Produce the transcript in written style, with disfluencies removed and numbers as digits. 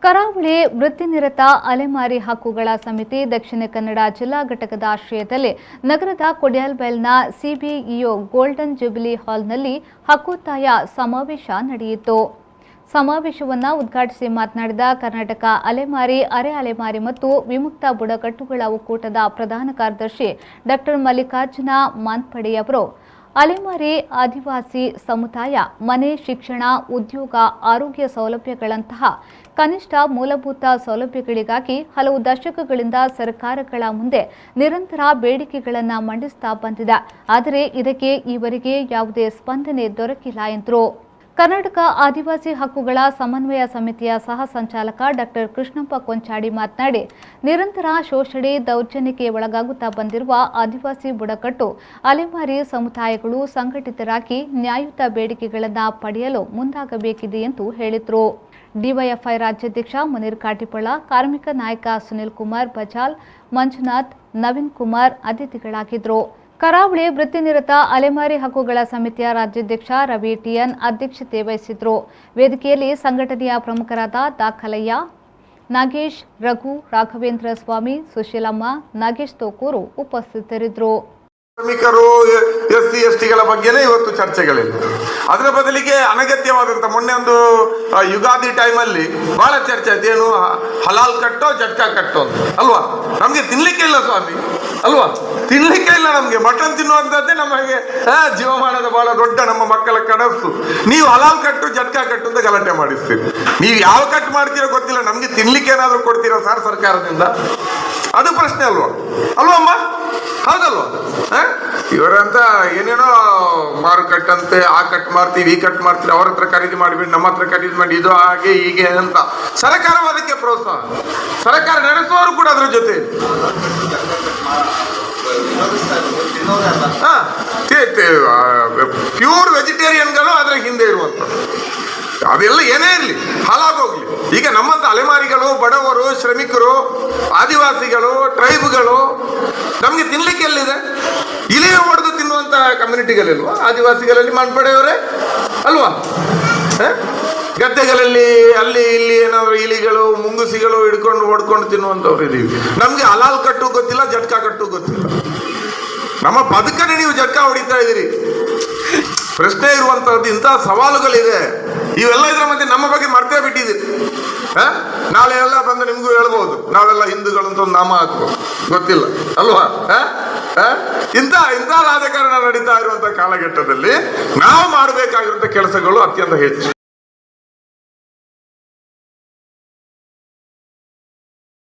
ಕರಾವಳಿ ವೃತ್ತಿನಿರತ ಅಲೆಮಾರಿ ಹಕ್ಕುಗಳ ಸಮಿತಿ ದಕ್ಷಿಣ ಕನ್ನಡ ಜಿಲ್ಲಾ ಘಟಕದ ಆಶ್ರಯದಲ್ಲಿ ನಗರದ ಕೊಡಿಯಾಲ್ಬೈಲ್ನ ಸಿಬಿಇಒ ಗೋಲ್ಡನ್ ಜುಬಿಲಿ ಹಾಲ್ನಲ್ಲಿ ಹಕ್ಕೊತ್ತಾಯ ಸಮಾವೇಶ ನಡೆಯಿತು. ಸಮಾವೇಶವನ್ನು ಉದ್ಘಾಟಿಸಿ ಮಾತನಾಡಿದ ಕರ್ನಾಟಕ ಅಲೆಮಾರಿ, ಅರೆ ಅಲೆಮಾರಿ ಮತ್ತು ವಿಮುಕ್ತ ಬುಡಕಟ್ಟುಗಳ ಒಕ್ಕೂಟದ ಪ್ರಧಾನ ಕಾರ್ಯದರ್ಶಿ ಡಾ ಮಲ್ಲಿಕಾರ್ಜುನ ಮಾನ್ಪಡೆಯವರು, ಅಲೆಮಾರಿ ಆದಿವಾಸಿ ಸಮುದಾಯ ಮನೆ, ಶಿಕ್ಷಣ, ಉದ್ಯೋಗ, ಆರೋಗ್ಯ ಸೌಲಭ್ಯಗಳಂತಹ ಕನಿಷ್ಠ ಮೂಲಭೂತ ಸೌಲಭ್ಯಗಳಿಗಾಗಿ ಹಲವು ದಶಕಗಳಿಂದ ಸರ್ಕಾರಗಳ ಮುಂದೆ ನಿರಂತರ ಬೇಡಿಕೆಗಳನ್ನು ಮಂಡಿಸುತ್ತಾ ಬಂದಿದೆ. ಆದರೆ ಇದಕ್ಕೆ ಈವರೆಗೆ ಯಾವುದೇ ಸ್ಪಂದನೆ ದೊರಕಿಲ್ಲ ಎಂದರು. ಕರ್ನಾಟಕ ಆದಿವಾಸಿ ಹಕ್ಕುಗಳ ಸಮನ್ವಯ ಸಮಿತಿಯ ಸಹ ಸಂಚಾಲಕ ಡಾ ಕೃಷ್ಣಪ್ಪ ಕೊಂಚಾಡಿ ಮಾತನಾಡಿ, ನಿರಂತರ ಶೋಷಣೆ, ದೌರ್ಜನ್ಯಕ್ಕೆ ಒಳಗಾಗುತ್ತಾ ಬಂದಿರುವ ಆದಿವಾಸಿ ಬುಡಕಟ್ಟು ಅಲೆಮಾರಿ ಸಮುದಾಯಗಳು ಸಂಘಟಿತರಾಗಿ ನ್ಯಾಯಯುತ ಬೇಡಿಕೆಗಳನ್ನು ಪಡೆಯಲು ಮುಂದಾಗಬೇಕಿದೆ ಎಂದು ಹೇಳಿದರು. ಡಿವೈಎಫ್ಐ ರಾಜ್ಯಾಧ್ಯಕ್ಷ ಮುನೀರ್ ಕಾಟಿಪಳ, ಕಾರ್ಮಿಕ ನಾಯಕ ಸುನಿಲ್ ಕುಮಾರ್ ಬಜಾಲ್, ಮಂಜುನಾಥ್, ನವೀನ್ ಕುಮಾರ್ ಅತಿಥಿಗಳಾಗಿದ್ದರು. ಕರಾವಳಿ ವೃತ್ತಿನಿರತ ಅಲೆಮಾರಿ ಹಕ್ಕುಗಳ ಸಮಿತಿಯ ರಾಜ್ಯಾಧ್ಯಕ್ಷ ರವಿ ಟಿಎನ್ ಅಧ್ಯಕ್ಷತೆ ವಹಿಸಿದ್ರು. ವೇದಿಕೆಯಲ್ಲಿ ಸಂಘಟನೆಯ ಪ್ರಮುಖರಾದ ದಾಖಲಯ್ಯ, ನಾಗೇಶ್, ರಘು, ರಾಘವೇಂದ್ರ ಸ್ವಾಮಿ, ಸುಶೀಲಮ್ಮ, ನಾಗೇಶ್ ತೋಕೂರು ಉಪಸ್ಥಿತರಿದ್ದರು. ಶ್ರಮಿಕರು, SC STಗಳ ಬಗ್ಗೆನೇ ಇವತ್ತು ಚರ್ಚೆಗಳಿಲ್ಲ. ಅದರ ಬದಲಿಗೆ ಅನಗತ್ಯವಾದಂತ ಮೊನ್ನೆ ಒಂದು ಯುಗಾದಿ ಟೈಮಲ್ಲಿ ಬಹಳ ಚರ್ಚೆ ಆಯ್ತು. ಏನು ಹಲಾಲ್ ಕಟ್ಟೋ ಜಟ್ಕಾ ಕಟ್ಟೋ ಅಂತ ಅಲ್ವಾ? ನಮ್ಗೆ ತಿನ್ಲಿಕ್ಕೆ ಇಲ್ಲ ಸ್ವಾಮಿ ಅಲ್ವಾ? ತಿನ್ಲಿಕ್ಕೆ ಇಲ್ಲ ನಮ್ಗೆ. ಮಟನ್ ತಿನ್ನುವಂಥದ್ದೇ ನಮಗೆ ಜೀವಮಾನದ ಬಹಳ ದೊಡ್ಡ ನಮ್ಮ ಮಕ್ಕಳ ಕನಸು. ನೀವು ಹಲಾಲ್ ಕಟ್ಟು ಜಟ್ಕಾ ಕಟ್ಟು ಅಂತ ಗಲಾಟೆ ಮಾಡಿಸ್ತೀರಿ. ನೀವು ಯಾವ ಕಟ್ ಮಾಡ್ತೀರೋ ಗೊತ್ತಿಲ್ಲ, ನಮ್ಗೆ ತಿನ್ಲಿಕ್ಕೆ ಏನಾದ್ರು ಕೊಡ್ತೀರಾ ಸರ್ ಸರ್ಕಾರದಿಂದ? ಅದು ಪ್ರಶ್ನೆ ಅಲ್ವಾ? ಅಲ್ವಮ್ಮ? ಹೌದಲ್ವಾ? ಇವರಂತ ಏನೇನೋ ಮಾರುಕಟ್ಟಂತೆ, ಆ ಕಟ್ ಮಾಡ್ತೀವಿ, ಈ ಕಟ್ ಮಾಡ್ತೀವಿ, ಅವ್ರ ಹತ್ರ ಖರೀದಿ ಮಾಡಿಬಿಡಿ, ನಮ್ಮ ಹತ್ರ ಖರೀದಿ ಮಾಡಿ, ಇದು ಹಾಗೆ ಹೀಗೆ ಅಂತ ಸರ್ಕಾರ ಅದಕ್ಕೆ ಪ್ರೋತ್ಸಾಹ. ಸರ್ಕಾರ ನಡೆಸುವವರು ಕೂಡ ಅದ್ರ ಜೊತೆ ಪ್ಯೂರ್ ವೆಜಿಟೇರಿಯನ್ಗಳು ಅದರ ಹಿಂದೆ ಇರುವಂತ. ಅದೆಲ್ಲ ಏನೇ ಇರಲಿ, ಹಾಳಾಗೋಗ್ಲಿ. ಈಗ ನಮ್ಮಂತ ಅಲೆಮಾರಿಗಳು, ಬಡವರು, ಶ್ರಮಿಕರು, ಆದಿವಾಸಿಗಳು, ಟ್ರೈಬ್ಗಳು ನಮ್ಗೆ ತಿನ್ಲಿಕ್ಕೆ ಎಲ್ಲಿದೆ? ಇಲಿಯ ಹೊಡೆದು ತಿನ್ನುವಂತ ಕಮ್ಯುನಿಟಿಗಳಿಲ್ವಾ ಆದಿವಾಸಿಗಳಲ್ಲಿ? ಮಾನ್ಪಡೆಯವರೇ ಅಲ್ವಾ? ಗದ್ದೆಗಳಲ್ಲಿ ಅಲ್ಲಿ ಇಲ್ಲಿ ಏನಾದ್ರು ಇಲಿಗಳು, ಮುಂಗುಸಿಗಳು ಹಿಡ್ಕೊಂಡು ಹೊಡ್ಕೊಂಡು ತಿನ್ನುವಂಥವ್ರು ಇದೀವಿ. ನಮ್ಗೆ ಹಲಾಲ್ ಕಟ್ಟು ಗೊತ್ತಿಲ್ಲ, ಜಟ್ಕಾ ಕಟ್ಟು ಗೊತ್ತಿಲ್ಲ. ನಮ್ಮ ಬದುಕನೆ ನೀವು ಜಟ್ಕಾ ಹೊಡಿತಾ ಇದ್ದೀರಿ. ಪ್ರಶ್ನೆ ಇರುವಂತಹದ್ದು ಇಂತಹ ಸವಾಲುಗಳಿದೆ. ಇವೆಲ್ಲ ಇದರ ಮಧ್ಯೆ ನಮ್ಮ ಬಗ್ಗೆ ಮರ್ತೇ ಬಿಟ್ಟಿದ್ದೀರಿ. ನಾಳೆ ಎಲ್ಲ ಬಂದು ನಿಮ್ಗೂ ಹೇಳ್ಬೋದು, ನಾವೆಲ್ಲ ಹಿಂದೂಗಳು ಅಂತ ಒಂದು ನಾಮ ಹಾಕ್ಬೋದು, ಗೊತ್ತಿಲ್ಲ ಅಲ್ವಾ? ಇಂಥ ರಾಜಕಾರಣ ನಡೀತಾ ಇರುವಂತಹ ಕಾಲಘಟ್ಟದಲ್ಲಿ ನಾವು ಮಾಡಬೇಕಾಗಿರುವಂತಹ ಕೆಲಸಗಳು ಅತ್ಯಂತ ಹೆಚ್ಚು.